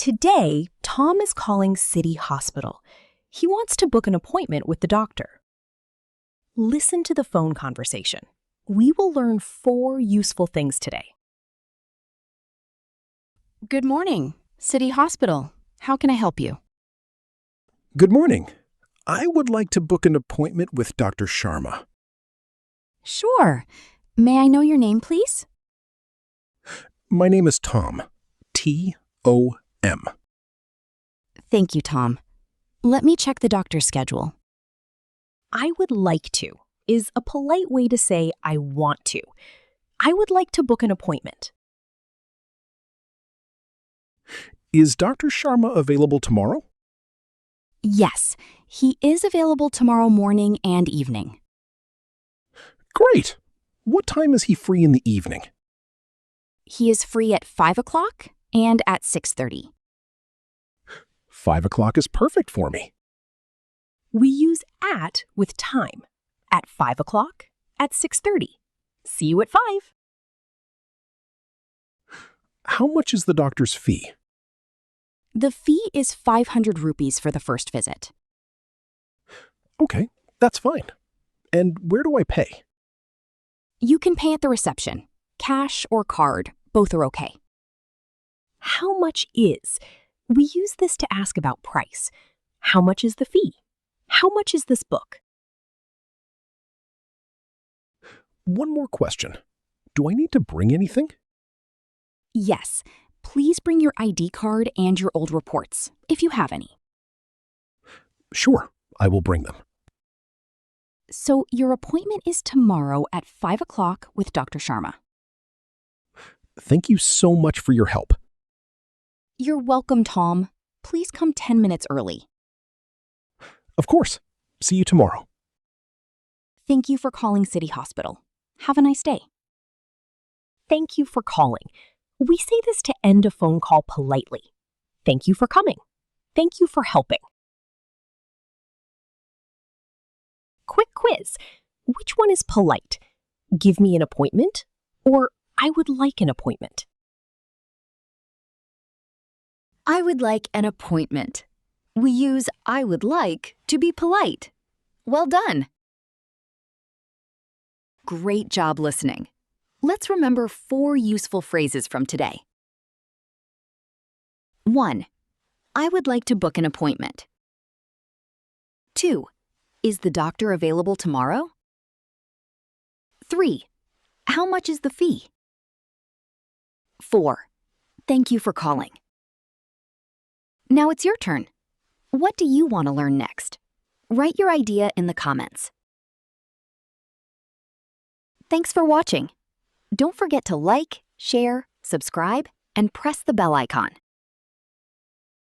Today, Tom is calling City Hospital. He wants to book an appointment with the doctor. Listen to the phone conversation. We will learn 4 useful things today. Good morning, City Hospital. How can I help you? Good morning. I would like to book an appointment with Dr. Sharma. Sure. May I know your name, please? My name is Tom. T-O-M. Thank you, Tom. Let me check the doctor's schedule. I would like to is a polite way to say I want to. I would like to book an appointment. Is Dr. Sharma available tomorrow? Yes, he is available tomorrow morning and evening. Great. What time is he free in the evening? He is free at 5 o'clock and at 6:30. 5 o'clock is perfect for me. We use at with time. At 5 o'clock, at 6:30. See you at 5. How much is the doctor's fee? The fee is 500 rupees for the first visit. Okay, that's fine. And where do I pay? You can pay at the reception. Cash or card, both are okay. How much is? We use this to ask about price. How much is the fee? How much is this book? One more question. Do I need to bring anything? Yes, please bring your ID card and your old reports, if you have any. Sure, I will bring them. So your appointment is tomorrow at 5 o'clock with Dr. Sharma. Thank you so much for your help. You're welcome, Tom. Please come 10 minutes early. Of course. See you tomorrow. Thank you for calling City Hospital. Have a nice day. Thank you for calling. We say this to end a phone call politely. Thank you for coming. Thank you for helping. Quick quiz. Which one is polite? Give me an appointment or I would like an appointment? I would like an appointment. We use I would like to be polite. Well done. Great job listening. Let's remember 4 useful phrases from today. 1. I would like to book an appointment. 2. Is the doctor available tomorrow? 3. How much is the fee? 4. Thank you for calling. Now it's your turn. What do you want to learn next? Write your idea in the comments. Thanks for watching. Don't forget to like, share, subscribe, and press the bell icon.